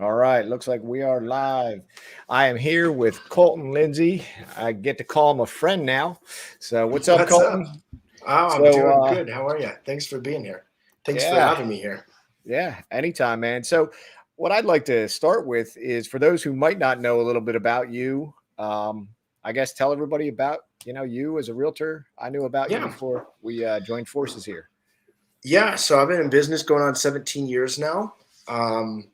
All right, looks like we are live. I am here with Colton Lindsay. I get to call him a friend now. So, what's up, What's up? Colton? Oh, I'm So, doing good. How are you? Thanks for being here. Thanks for yeah, having me here. anytime, man. So, what I'd like to start with is for those who might not know a little bit about you. I guess tell everybody about you as a realtor. I knew about you Yeah. before we joined forces here. Yeah. So I've been in business going on 17 years now. Um,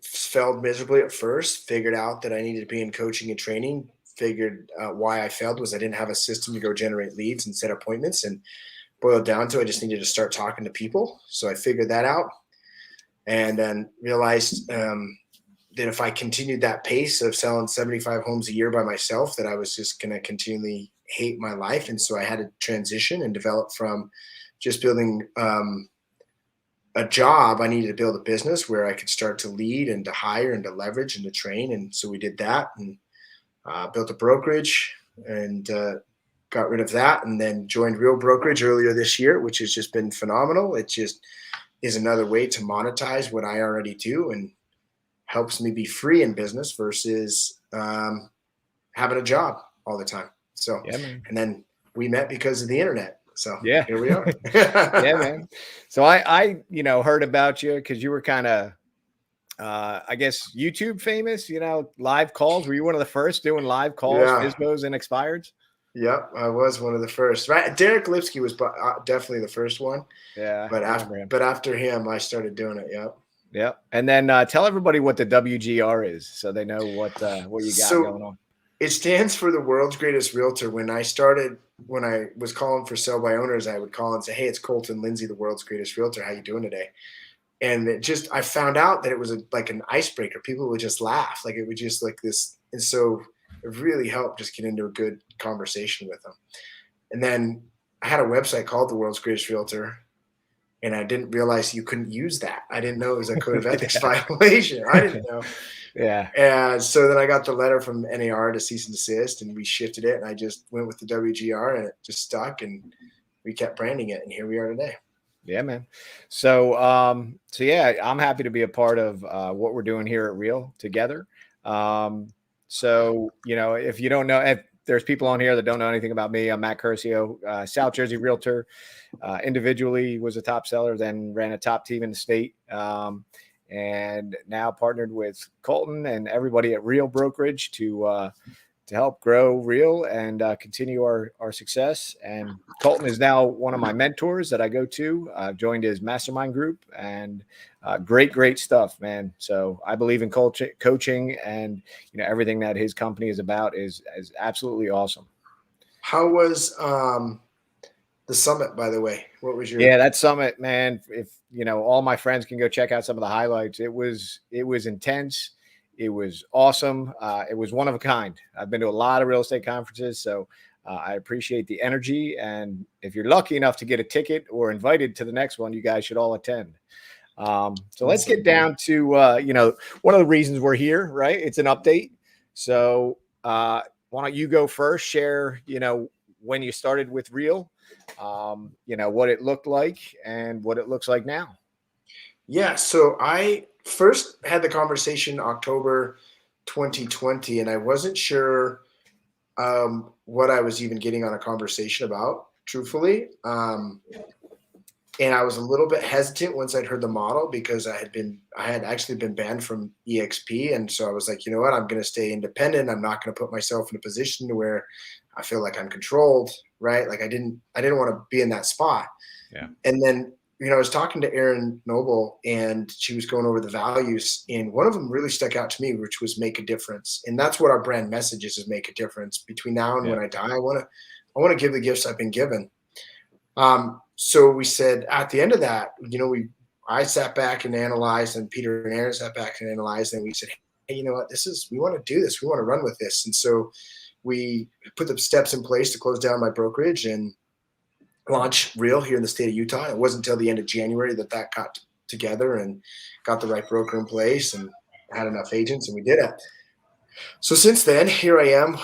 Failed miserably at first, figured out that I needed to be in coaching and training. Figured why I failed was I didn't have a system to go generate leads and set appointments. And boiled down to I just needed to start talking to people. So I figured that out and then realized that if I continued that pace of selling 75 homes a year by myself, that I was just going to continually hate my life. And so I had to transition and develop from just building a job. I needed to build a business where I could start to lead and to hire and to leverage and to train. And so we did that and built a brokerage and got rid of that and then joined Real Brokerage earlier this year, which has just been phenomenal. It just is another way to monetize what I already do and helps me be free in business versus having a job all the time. So, Yeah, man. and then we met because of the internet. So Yeah, here we are. yeah, man. So I heard about you because you were kind of I guess YouTube famous, live calls. Were you one of the first doing live calls, Yeah. FISBOs and expireds? Yep. I was one of the first. Right. Derek Lipsky was definitely the first one, Yeah, but I remember him. after him, I started doing it. Yep. Yep. And then tell everybody what the WGR is, so they know what you got So going on. it stands for the world's greatest realtor. When I was calling for sell by owners, I would call and say, "Hey, it's Colton Lindsay, the world's greatest realtor. How you doing today?" And I found out that it was like an icebreaker. People would just laugh, like it would just like this, and so it really helped just get into a good conversation with them. And then I had a website called The World's Greatest Realtor, and I didn't realize you couldn't use that. I didn't know it was a code of ethics violation. I didn't know. Yeah. And so then I got the letter from NAR to cease and desist, and we shifted it, and I just went with the WGR, and it just stuck, and we kept branding it, and here we are today. Yeah, man. So, yeah, I'm happy to be a part of what we're doing here at Real together. So, if you don't know, if there's people on here that don't know anything about me, I'm Matt Curcio, South Jersey realtor. Individually was a top seller, then ran a top team in the state, and now partnered with Colton and everybody at Real Brokerage to help grow Real and continue our success. And Colton is now one of my mentors that I go to. I've joined his mastermind group, and great stuff, man. So I believe in coaching, and everything that his company is about is absolutely awesome. How was the summit, by the way? What was your? Yeah, that summit, man. If all my friends can go check out some of the highlights. It was intense. It was awesome. It was one of a kind. I've been to a lot of real estate conferences, so I appreciate the energy. And if you're lucky enough to get a ticket or invited to the next one, you guys should all attend. So let's get down to, one of the reasons we're here, right? It's an update. So why don't you go first, share, when you started with Real, what it looked like and what it looks like now. Yeah. So I first had the conversation October 2020, and I wasn't sure what I was even getting on a conversation about, truthfully. And I was a little bit hesitant once I'd heard the model because I had actually been banned from EXP. And so I was like, you know what, I'm going to stay independent. I'm not going to put myself in a position to where I feel like I'm controlled, right? Like I didn't want to be in that spot. Yeah. And then, I was talking to Erin Noble, and she was going over the values, and one of them really stuck out to me, which was make a difference. And that's what our brand message is make a difference. Between now and when I die, I want to give the gifts I've been given. So we said at the end of that, I sat back and analyzed, and Peter and Aaron sat back and analyzed, and we said, hey, you know what, we want to do this. We want to run with this. And so we put the steps in place to close down my brokerage and launch Real here in the state of Utah. It wasn't until the end of January that got together and got the right broker in place and had enough agents, and we did it. So since then, here I am,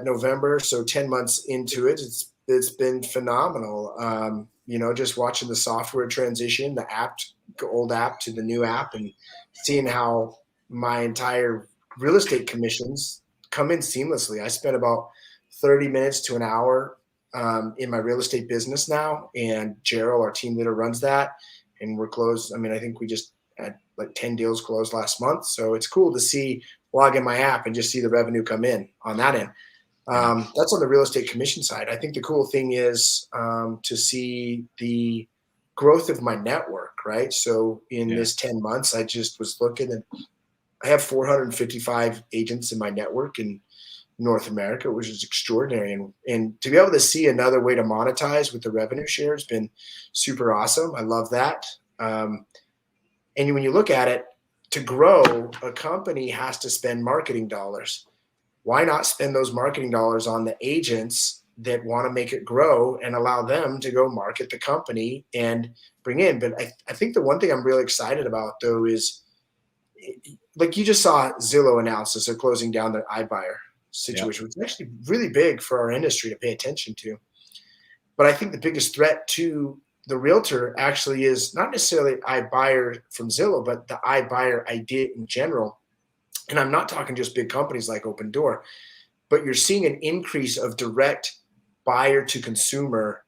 November, so 10 months into it. It's been phenomenal. Just watching the software transition, the app old app to the new app and seeing how my entire real estate commissions come in seamlessly. I spend about 30 minutes to an hour in my real estate business now, and Gerald, our team leader, runs that, and we're closed. I mean, I think we just had like 10 deals closed last month, so it's cool to see, log in my app and just see the revenue come in on that end. That's on the real estate commission side. I think the cool thing is to see the growth of my network, right? So in this 10 months, I just was looking, and I have 455 agents in my network in North America, which is extraordinary. And to be able to see another way to monetize with the revenue share has been super awesome. I love that. And when you look at it, to grow, a company has to spend marketing dollars. Why not spend those marketing dollars on the agents that want to make it grow and allow them to go market the company and bring in? But I think the one thing I'm really excited about, though, is like you just saw Zillow announce this, they're closing down their iBuyer situation, which is actually really big for our industry to pay attention to. But I think the biggest threat to the realtor actually is not necessarily iBuyer from Zillow, but the iBuyer idea in general. And I'm not talking just big companies like Open Door, but you're seeing an increase of direct buyer to consumer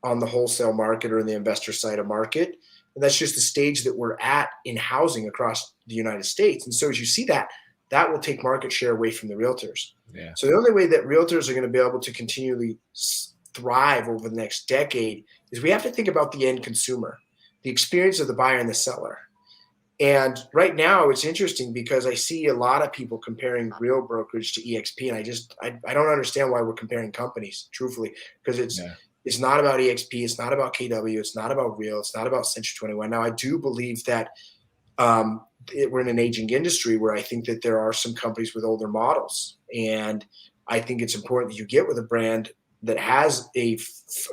on the wholesale market or in the investor side of market. And that's just the stage that we're at in housing across the United States. And so as you see that, that will take market share away from the realtors. Yeah. So the only way that realtors are going to be able to continually thrive over the next decade is we have to think about the end consumer, the experience of the buyer and the seller. And right now it's interesting because I see a lot of people comparing real brokerage to EXP. And I don't understand why we're comparing companies, truthfully, because it's not about EXP. It's not about KW. It's not about real. It's not about Century 21. Now, I do believe that we're in an aging industry where I think that there are some companies with older models. And I think it's important that you get with a brand that has a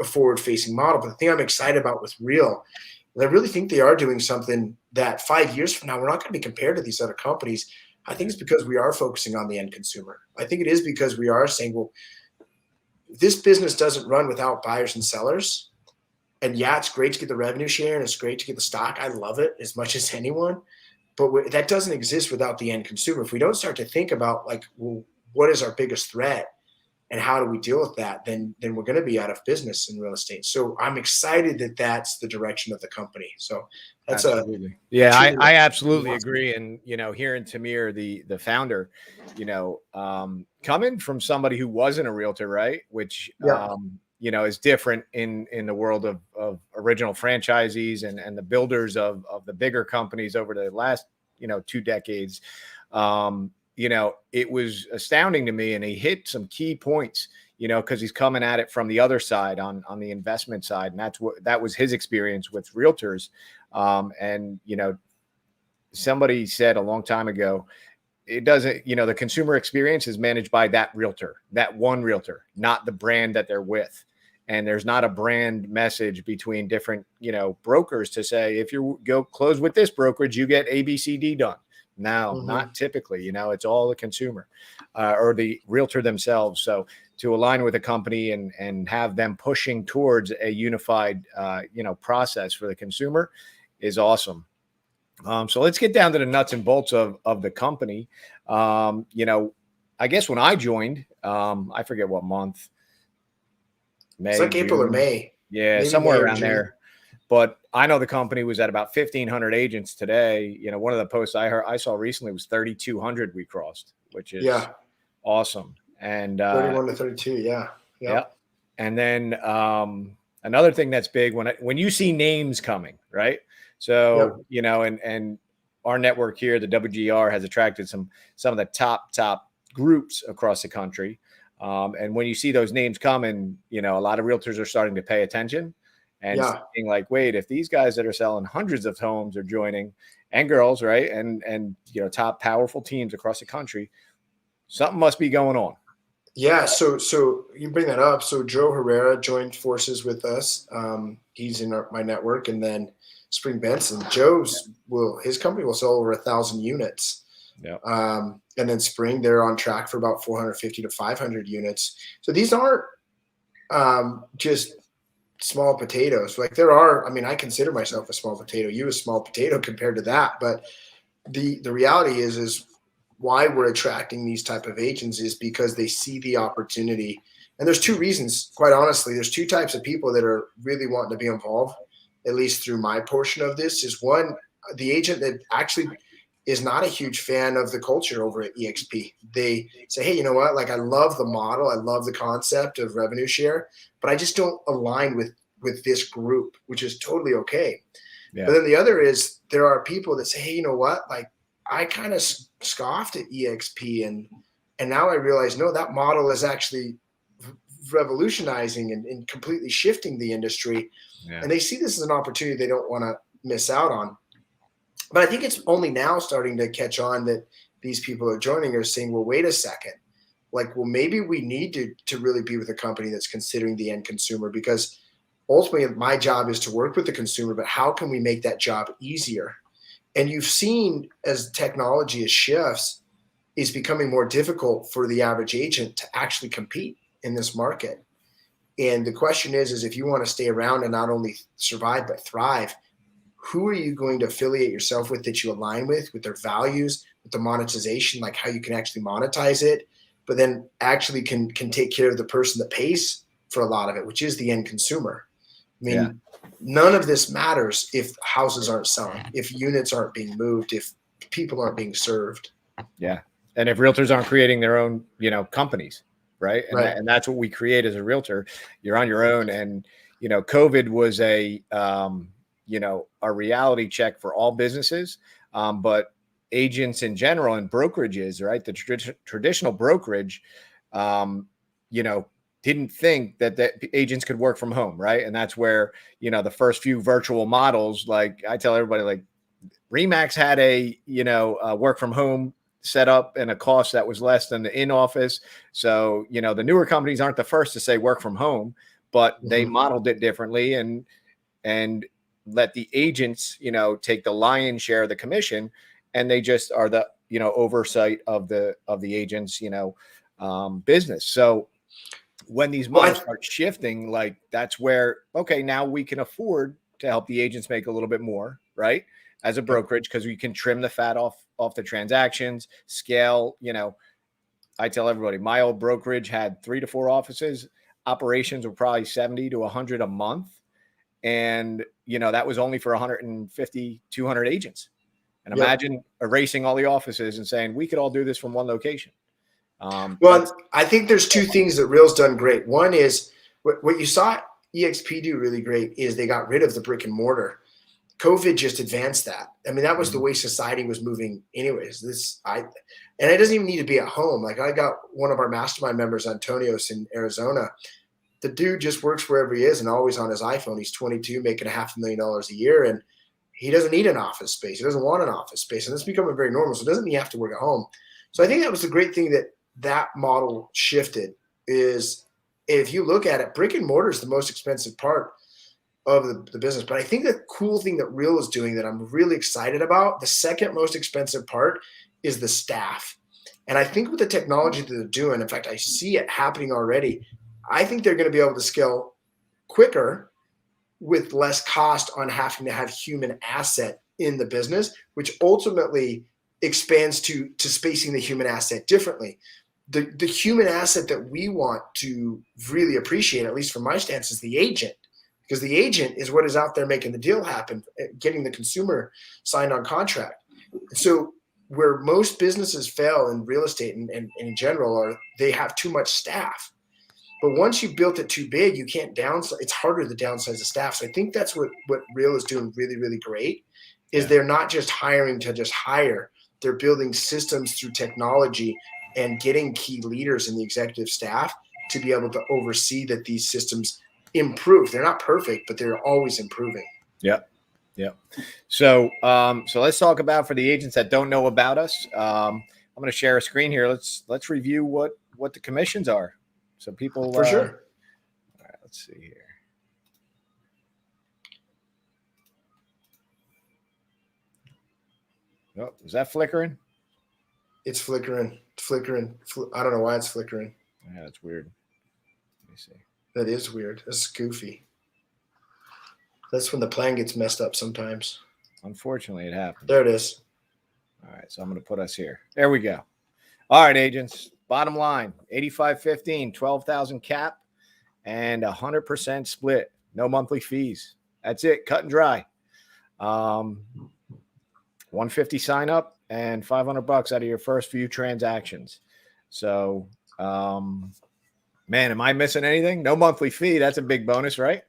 forward-facing model. But the thing I'm excited about with real, I really think they are doing something that 5 years from now, we're not going to be compared to these other companies. I think it's because we are focusing on the end consumer. I think it is because we are saying, well, this business doesn't run without buyers and sellers. And yeah, it's great to get the revenue share and it's great to get the stock. I love it as much as anyone. But that doesn't exist without the end consumer. If we don't start to think about like, well, what is our biggest threat? And how do we deal with that? Then we're going to be out of business in real estate. So I'm excited that that's the direction of the company. So that's absolutely. I absolutely agree. And, hearing Tamir, the founder, coming from somebody who wasn't a realtor, right. Which, is different in the world of original franchisees and the builders of the bigger companies over the last, 2 decades. It was astounding to me, and he hit some key points, because he's coming at it from the other side on the investment side. And that was his experience with realtors. Somebody said a long time ago, it doesn't, the consumer experience is managed by that realtor, that one realtor, not the brand that they're with. And there's not a brand message between different, brokers to say, if you go close with this brokerage, you get ABCD done. No, not typically, it's all the consumer or the realtor themselves. So to align with a company and have them pushing towards a unified, process for the consumer is awesome. So let's get down to the nuts and bolts of the company. I guess when I joined, I forget what month. May, it's like June. April or May. Yeah, maybe somewhere May around there. But I know the company was at about 1,500 agents today. One of the posts I saw recently was 3,200 we crossed, which is awesome. And 31 to 32, yeah. And then another thing that's big when you see names coming, right? So and our network here, the WGR, has attracted some of the top groups across the country. And when you see those names coming, a lot of realtors are starting to pay attention. And being like, wait, if these guys that are selling hundreds of homes are joining, and girls, right, and top powerful teams across the country, something must be going on. Yeah, so you bring that up. So Joe Herrera joined forces with us. He's in my network, and then Spring Benson. His company will sell over 1,000 units. Yeah. And then Spring, they're on track for about 450 to 500 units. So these aren't just small potatoes. Like there are, I mean, I consider myself a small potato. You a small potato compared to that. But the reality is why we're attracting these type of agents is because they see the opportunity. And there's two reasons, quite honestly. There's two types of people that are really wanting to be involved, at least through my portion of this. Is one, the agent that actually is not a huge fan of the culture over at EXP. They say, hey, you know what? Like, I love the model. I love the concept of revenue share, but I just don't align with this group, which is totally okay. Yeah. But then the other is there are people that say, hey, you know what? Like, I kind of scoffed at EXP and now I realize, no, that model is actually revolutionizing and completely shifting the industry. Yeah. And they see this as an opportunity they don't want to miss out on. But I think it's only now starting to catch on that these people are joining are saying, well, wait a second. Like, well, maybe we need to really be with a company that's considering the end consumer, because ultimately my job is to work with the consumer, but how can we make that job easier? And you've seen as technology shifts, is becoming more difficult for the average agent to actually compete in this market. And the question is if you want to stay around and not only survive, but thrive, who are you going to affiliate yourself with that you align with their values, with the monetization, like how you can actually monetize it, but then actually can take care of the person that pays for a lot of it, which is the end consumer. I mean, none of this matters if houses aren't selling, if units aren't being moved, if people aren't being served. Yeah. And if realtors aren't creating their own, companies, right? And Right. and that's what we create as a realtor. You're on your own. And, COVID was a reality check for all businesses, but agents in general and brokerages, right? The traditional brokerage, didn't think that agents could work from home, right? And that's where, the first few virtual models, like I tell everybody, like Remax had a work from home set up and a cost that was less than the in office. So, the newer companies aren't the first to say work from home, but they modeled it differently and let the agents, take the lion's share of the commission, and they just are the, oversight of the agents, business. So when these models start shifting, like that's where, okay, now we can afford to help the agents make a little bit more, right? As a brokerage, because we can trim the fat off the transactions, scale. I tell everybody, my old brokerage had 3 to 4 offices. Operations were probably 70 to 100 a month. And, that was only for 150, 200 agents. And imagine erasing all the offices and saying, we could all do this from one location. Well, I think there's two things that Real's done great. One is what you saw EXP do really great is they got rid of the brick and mortar. COVID just advanced that. I mean, that was the way society was moving anyways. And it doesn't even need to be at home. Like, I got one of our mastermind members, Antonios in Arizona. The dude just works wherever he is and always on his iPhone. He's 22, making $500,000 a year. And he doesn't need an office space. He doesn't want an office space. And it's becoming very normal. So it doesn't mean you have to work at home. So I think that was the great thing that model shifted is, if you look at it, brick and mortar is the most expensive part of the business. But I think the cool thing that Real is doing that I'm really excited about, the second most expensive part is the staff. And I think with the technology that they're doing, in fact, I see it happening already. I think they're going to be able to scale quicker with less cost on having to have human asset in the business, which ultimately expands to spacing the human asset differently. The human asset that we want to really appreciate, at least from my stance, is the agent, because the agent is what is out there making the deal happen, getting the consumer signed on contract. So where most businesses fail in real estate and in general are they have too much staff. But once you built it too big, you can't downsize. It's harder to downsize the staff. So I think that's what Real is doing really, really great, is they're not just hiring to just hire. They're building systems through technology and getting key leaders in the executive staff to be able to oversee that these systems improve. They're not perfect, but they're always improving. Yep. So let's talk about, for the agents that don't know about us. I'm going to share a screen here. Let's review what the commissions are. So people, for sure. All right, let's see here. Oh, is that flickering? It's flickering. I don't know why it's flickering. Yeah, that's weird. Let me see. That is weird. That's goofy. That's when the plan gets messed up sometimes. Unfortunately, it happens. There it is. All right, so I'm going to put us here. There we go. All right, agents. Bottom line, 85-15, 12,000 cap, and 100% split. No monthly fees. That's it. Cut and dry. 150 sign up and $500 out of your first few transactions. So, man, am I missing anything? No monthly fee. That's a big bonus, right?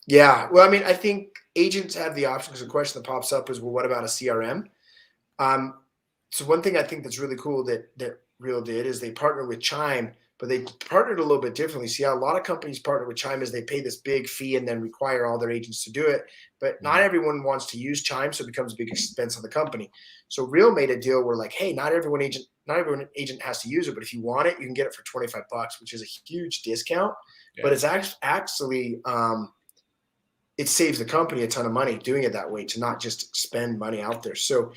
Yeah. Well, I mean, I think agents have the option, because the question that pops up is, well, what about a CRM? So one thing I think that's really cool that Real did is they partnered with Chime, but they partnered a little bit differently. See, how a lot of companies partner with Chime is they pay this big fee and then require all their agents to do it. But not everyone wants to use Chime, so it becomes a big expense on the company. So Real made a deal where, like, hey, not everyone agent has to use it, but if you want it, you can get it for $25, which is a huge discount. Yeah. But it's actually it saves the company a ton of money doing it that way, to not just spend money out there. So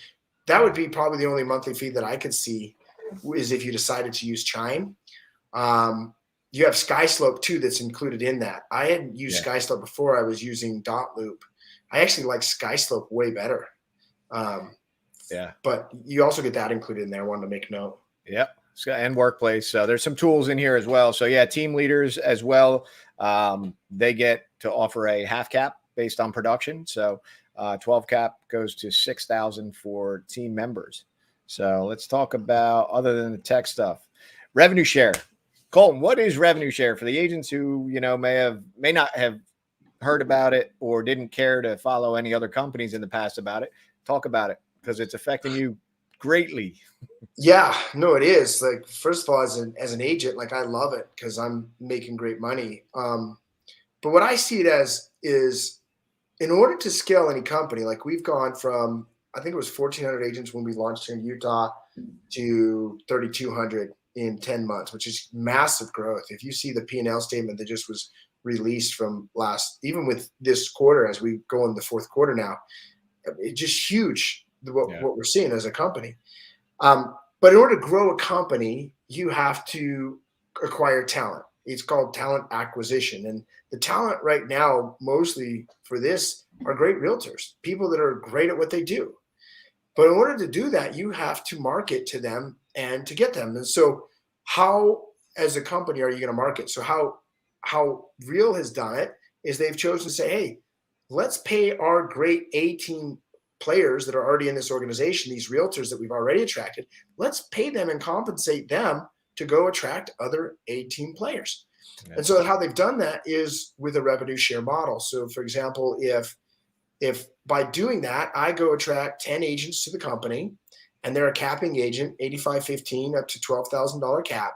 that would be probably the only monthly fee that I could see, is if you decided to use Chime. You have SkySlope too that's included in that. I hadn't used SkySlope before. I was using Dotloop. I actually like SkySlope way better. But you also get that included in there. I wanted to make note. Yep. And workplace. So there's some tools in here as well. So yeah, team leaders as well. They get to offer a half cap based on production. So 12 cap goes to 6,000 for team members. So let's talk about, other than the tech stuff, revenue share. Colton, what is revenue share for the agents who, may not have heard about it or didn't care to follow any other companies in the past about it? Talk about it, because it's affecting you greatly. Yeah, no, it is. Like, first of all, as an agent, like, I love it because I'm making great money. But what I see it as is, in order to scale any company, like, we've gone from, I think it was 1,400 agents when we launched in Utah to 3,200 in 10 months, which is massive growth. If you see the P&L statement that just was released from even with this quarter, as we go in the fourth quarter now, it's just huge what we're seeing as a company. But in order to grow a company, you have to acquire talent. It's called talent acquisition. And the talent right now, mostly for this, are great realtors, people that are great at what they do. But in order to do that, you have to market to them and to get them. And so how, as a company, are you going to market? So how Real has done it is they've chosen to say, hey, let's pay our great A-team players that are already in this organization, these realtors that we've already attracted, let's pay them and compensate them to go attract other A-team players. Yeah. And so how they've done that is with a revenue share model. So for example, if by doing that, I go attract 10 agents to the company and they're a capping agent, 85-15 up to $12,000 cap,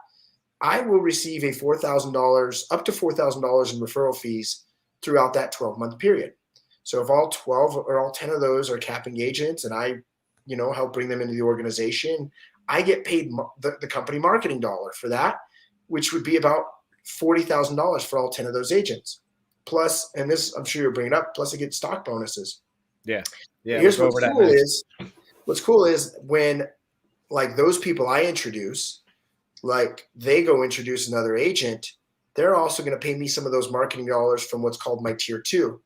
I will receive up to $4,000 in referral fees throughout that 12-month period. So if all 12 or all 10 of those are capping agents and I, help bring them into the organization, I get paid the company marketing dollar for that, which would be about $40,000 for all 10 of those agents. Plus, and this, I'm sure you're bringing up, plus I get stock bonuses. Yeah. Here's what's cool is, when, like, those people I introduce, like, they go introduce another agent, they're also going to pay me some of those marketing dollars from what's called my tier 2.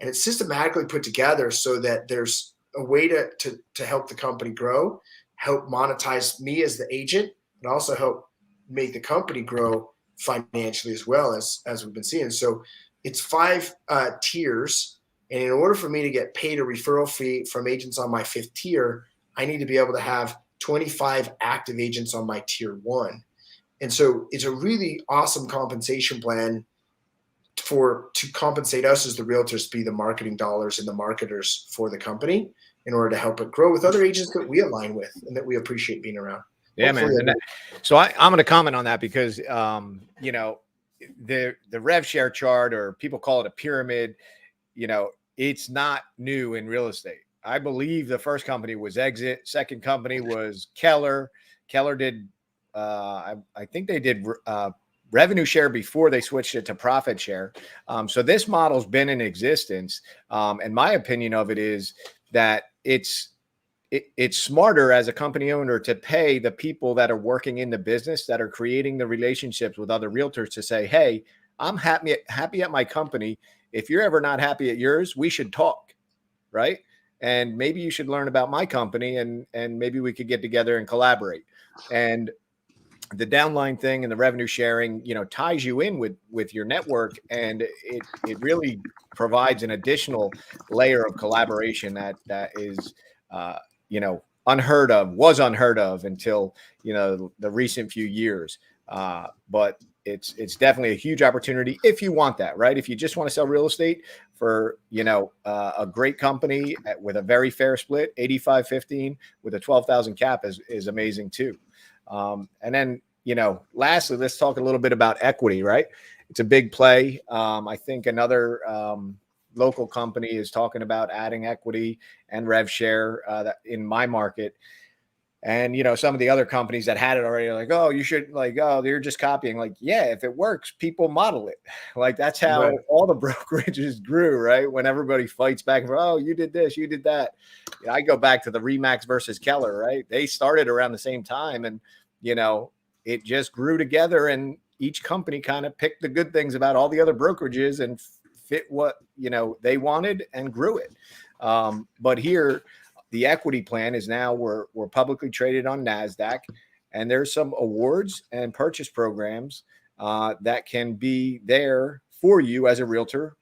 And it's systematically put together so that there's a way to help the company grow, help monetize me as the agent, and also help make the company grow financially as well, as we've been seeing. So it's 5 tiers. And in order for me to get paid a referral fee from agents on my 5th tier, I need to be able to have 25 active agents on my tier 1. And so it's a really awesome compensation plan to compensate us as the realtors, be the marketing dollars and the marketers for the company, in order to help it grow with other agents that we align with and that we appreciate being around. Yeah, hopefully, man. So I'm going to comment on that because, the rev share chart, or people call it a pyramid, it's not new in real estate. I believe the first company was Exit. Second company was Keller. Keller did, I think they did revenue share before they switched it to profit share. So this model's been in existence. And my opinion of it is that it's smarter as a company owner to pay the people that are working in the business, that are creating the relationships with other realtors, to say, hey, I'm happy at my company. if you're ever not happy at yours, we should talk, right? And maybe you should learn about my company, and maybe we could get together and collaborate. And the downline thing and the revenue sharing, ties you in with your network, and it really provides an additional layer of collaboration that is, was unheard of until, the recent few years. But it's definitely a huge opportunity if you want that, right? If you just want to sell real estate for, a great company with a very fair split, 85-15 with a 12,000 cap is amazing too. And then, lastly, let's talk a little bit about equity, right? It's a big play. I think another local company is talking about adding equity and rev share that in my market. And, some of the other companies that had it already are like, oh, you should, like, oh, they're just copying. Like, yeah, if it works, people model it. Like, that's how Right. all the brokerages grew, right? When everybody fights back and forth, oh, you did this, you did that. I go back to the Remax versus Keller, right? They started around the same time, and, it just grew together, and each company kind of picked the good things about all the other brokerages and fit what, they wanted and grew it. But here, the equity plan is now we're publicly traded on NASDAQ, and there's some awards and purchase programs that can be there for you as a realtor.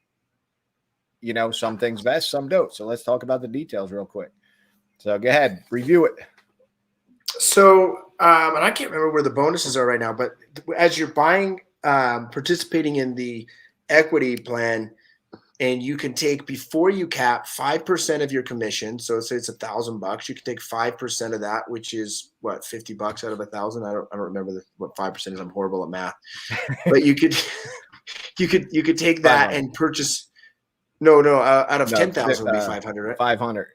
Some things vest, some don't. So let's talk about the details real quick. So go ahead, review it. So, and I can't remember where the bonuses are right now, but as you're buying, participating in the equity plan, and you can take, before you cap, 5% of your commission. So say it's $1,000, you can take 5% of that, which is what, $50 out of 1,000. I don't remember what 5% is. I'm horrible at math, but you could take that and purchase. No, out of 10,000 would be 500, right? 500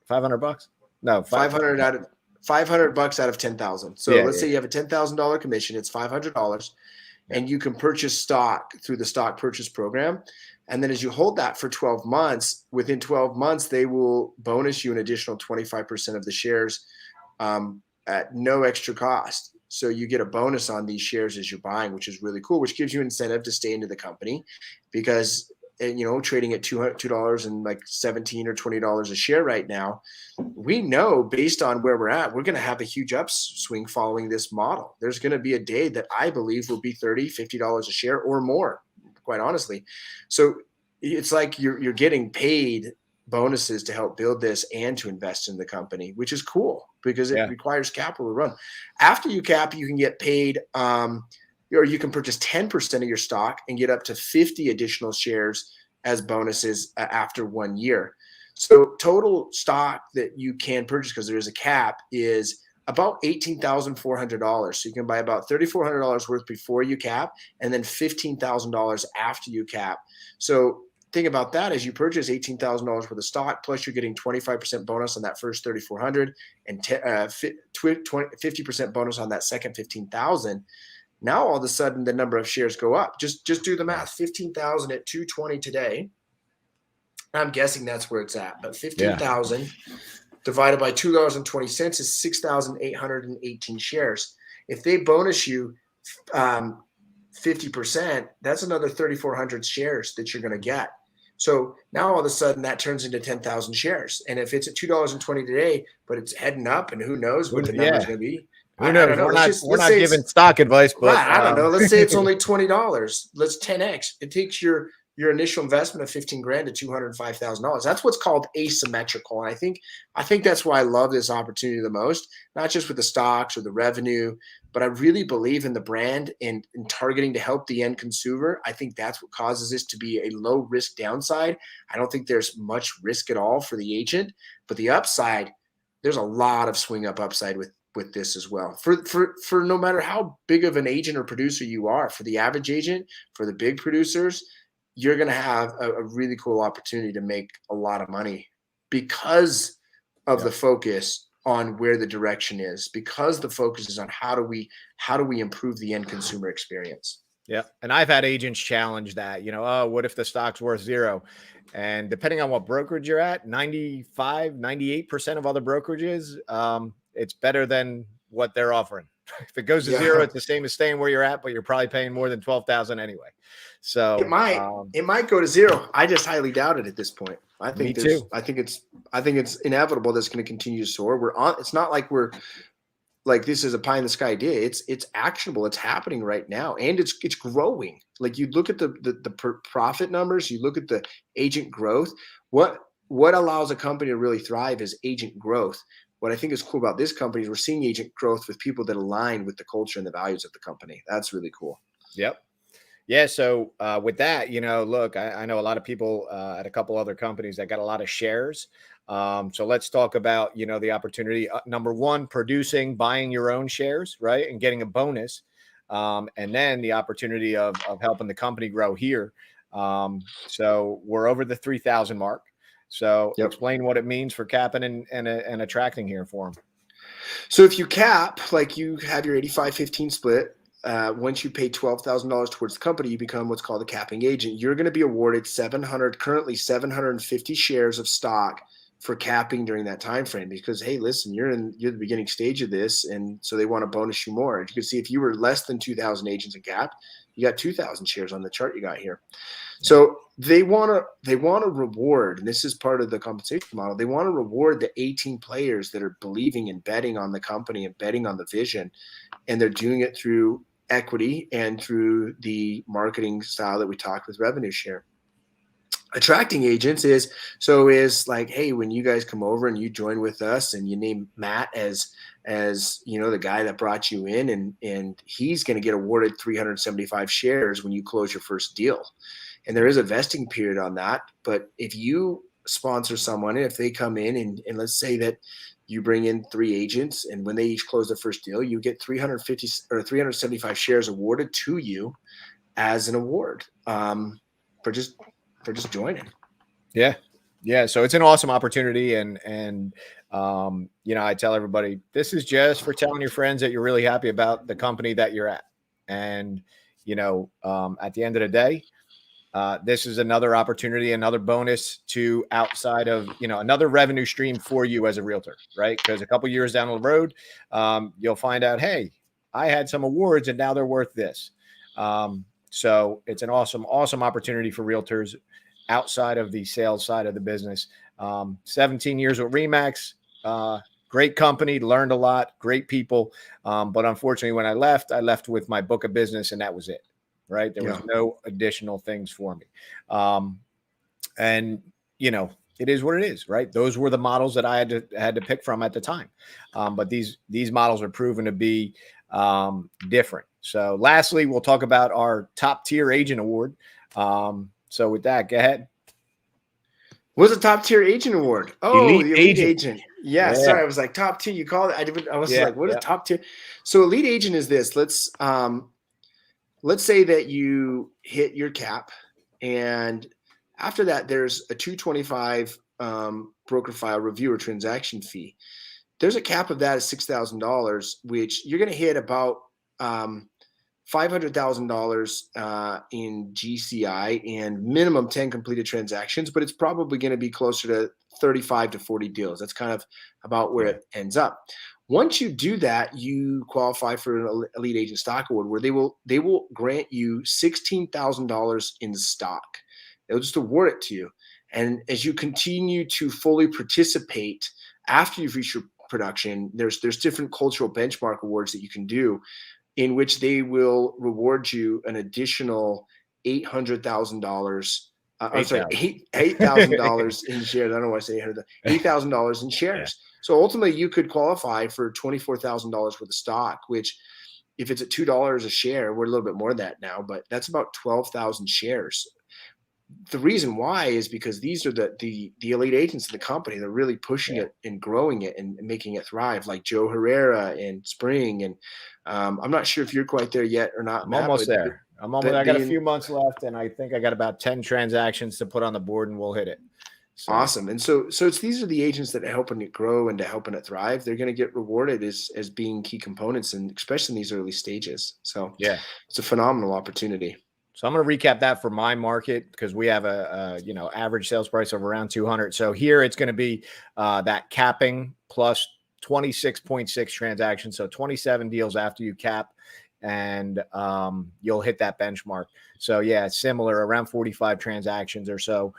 $500. No, 500 out of $500 out of 10,000. So let's say you have a $10,000 commission, it's $500, and you can purchase stock through the stock purchase program. And then as you hold that for 12 months, within 12 months, they will bonus you an additional 25% of the shares at no extra cost. So you get a bonus on these shares as you're buying, which is really cool, which gives you incentive to stay into the company, because trading at $2 and like $17 or $20 a share right now, we know based on where we're at, we're going to have a huge upswing following this model. There's going to be a day that I believe will be $30, $50 a share or more, quite honestly. So it's like you're getting paid bonuses to help build this and to invest in the company, which is cool because it requires capital to run. After you cap, you can get paid, or you can purchase 10% of your stock and get up to 50 additional shares as bonuses after 1 year. So total stock that you can purchase, because there is a cap, is about $18,400. So you can buy about $3,400 worth before you cap, and then $15,000 after you cap. So think about that. As you purchase $18,000 worth of stock, plus you're getting 25% bonus on that first $3,400 and 50% bonus on that second $15,000. Now all of a sudden the number of shares go up. Just do the math. 15,000 at 220 today. I'm guessing that's where it's at, but 15,000 divided by $2.20 is 6,818 shares. If they bonus you 50%, that's another 3,400 shares that you're going to get. So now all of a sudden that turns into 10,000 shares. And if it's at $2.20 today, but it's heading up, and who knows what the number is going to be. Who knows? I don't know. We're not giving stock advice, but right, I don't know. Let's say it's only $20. Let's 10x. It takes your initial investment of $15,000 to $205,000. That's what's called asymmetrical. And I think that's why I love this opportunity the most, not just with the stocks or the revenue, but I really believe in the brand and in targeting to help the end consumer. I think that's what causes this to be a low risk downside. I don't think there's much risk at all for the agent, but the upside, there's a lot of swing up upside with this as well. For no matter how big of an agent or producer you are, for the average agent, for the big producers, you're going to have a really cool opportunity to make a lot of money because of the focus on where the direction is, because the focus is on how do we improve the end consumer experience. Yeah. And I've had agents challenge that, oh, what if the stock's worth zero? And depending on what brokerage you're at, 95, 98% of other brokerages, it's better than what they're offering. If it goes to zero, it's the same as staying where you're at, but you're probably paying more than 12,000 anyway. So it might go to zero. I just highly doubt it at this point. I think it's inevitable that's going to continue to soar. It's not like we're like this is a pie in the sky idea. It's actionable. It's happening right now, and it's growing. Like you look at the profit numbers, you look at the agent growth. What allows a company to really thrive is agent growth. What I think is cool about this company is we're seeing agent growth with people that align with the culture and the values of the company. That's really cool. Yep. Yeah. So with that, look, I know a lot of people at a couple other companies that got a lot of shares. So let's talk about, the opportunity. Number one, buying your own shares, right, and getting a bonus. And then the opportunity of helping the company grow here. So we're over the 3,000 mark. So explain what it means for capping and attracting here for them. So if you cap, like you have your 85-15 split, once you pay $12,000 towards the company, you become what's called a capping agent. You're going to be awarded currently 750 shares of stock for capping during that time frame. Because hey, listen, you're the beginning stage of this, and so they want to bonus you more. As you can see, if you were less than 2,000 agents in cap, you got 2,000 shares on the chart you got here. So they want to reward, and this is part of the compensation model. They want to reward the 18 players that are believing and betting on the company and betting on the vision, and they're doing it through equity and through the marketing style that we talked with revenue share. Attracting agents is like, hey, when you guys come over and you join with us and you name Matt as the guy that brought you in, and he's going to get awarded 375 shares when you close your first deal. And there is a vesting period on that. But if you sponsor someone, and if they come in and let's say that you bring in 3 agents, and when they each close their first deal, you get 350 or 375 shares awarded to you as an award for just joining. Yeah. Yeah. So it's an awesome opportunity. And I tell everybody, this is just for telling your friends that you're really happy about the company that you're at. And, at the end of the day, this is another opportunity, another bonus to outside of, another revenue stream for you as a realtor, right? Because a couple of years down the road, you'll find out, hey, I had some awards and now they're worth this. So it's an awesome, awesome opportunity for realtors outside of the sales side of the business. 17 years with RE/MAX, great company, learned a lot, great people. But unfortunately, when I left with my book of business, and that was it. Right. There was no additional things for me. And, it is what it is, right? Those were the models that I had to pick from at the time. But these models are proven to be different. So lastly, we'll talk about our top tier agent award. So with that, go ahead. What's a top tier agent award? Oh, the elite agent. Yeah, sorry. I was like top tier. You called it. I was like, what is top tier? So elite agent is this. Let's say that you hit your cap, and after that, there's a $225 broker file review or transaction fee. There's a cap of that at $6,000, which you're going to hit about $500,000 in GCI and minimum 10 completed transactions, but it's probably going to be closer to 35 to 40 deals. That's kind of about where it ends up. Once you do that, you qualify for an elite agent stock award where they will grant you $16,000 in stock. They'll just award it to you. And as you continue to fully participate after you've reached your production, there's different cultural benchmark awards that you can do, in which they will reward you an additional $800,000. I'm sorry, $8,000 in shares. I don't want to say $8,000 in shares. Yeah. So ultimately, you could qualify for $24,000 worth of stock, which, if it's at $2 a share, we're a little bit more than that now, but that's about 12,000 shares. The reason why is because these are the elite agents in the company. They're really pushing it and growing it and making it thrive, like Joe Herrera and Spring. And I'm not sure if you're quite there yet or not. I'm almost there. I got a few months left, and I think I got about 10 transactions to put on the board, and we'll hit it. So. Awesome. And so these are the agents that are helping it grow and to helping it thrive. They're going to get rewarded as being key components, and especially in these early stages. So it's a phenomenal opportunity. So I'm going to recap that for my market, because we have a average sales price of around 200. So here it's going to be that capping plus 26.6 transactions. So 27 deals after you cap, and you'll hit that benchmark. So yeah, it's similar, around 45 transactions or so,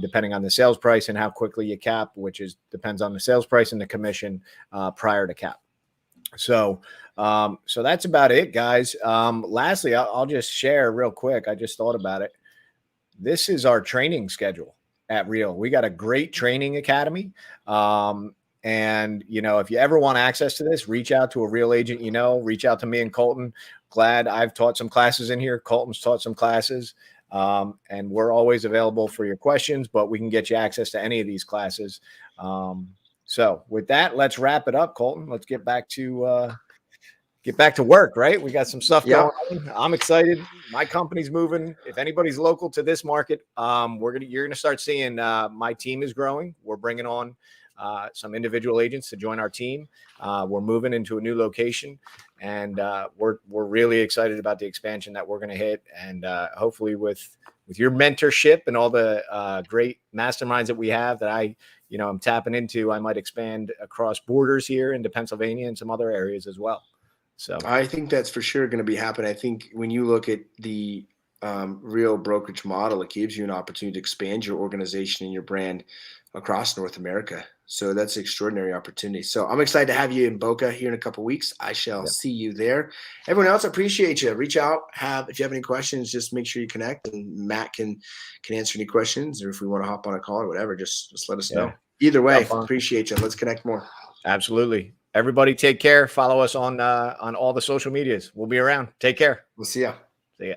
depending on the sales price and how quickly you cap, which depends on the sales price and the commission prior to cap. So that's about it, guys. Lastly, I'll just share real quick. I just thought about it. This is our training schedule at Real. We got a great training academy. And, if you ever want access to this, reach out to a Real agent, reach out to me and Colton. Glad I've taught some classes in here. Colton's taught some classes. And we're always available for your questions, but we can get you access to any of these classes. So with that, let's wrap it up, Colton. Let's get back to work, right? We got some stuff going on. I'm excited. My company's moving. If anybody's local to this market, you're gonna start seeing my team is growing. We're bringing on some individual agents to join our team. We're moving into a new location, and we're really excited about the expansion that we're going to hit. And hopefully with your mentorship and all the great masterminds that we have that I'm tapping into, I might expand across borders here into Pennsylvania and some other areas as well. So I think that's for sure going to be happening. I think when you look at the Real brokerage model, it gives you an opportunity to expand your organization and your brand across North America. So that's an extraordinary opportunity. So I'm excited to have you in Boca here in a couple of weeks. I shall see you there. Everyone else, I appreciate you. Reach out. If you have any questions, just make sure you connect, and Matt can answer any questions, or if we want to hop on a call or whatever, just let us know. Either way, appreciate you. Let's connect more. Absolutely. Everybody take care. Follow us on all the social medias. We'll be around. Take care. We'll see ya. See ya.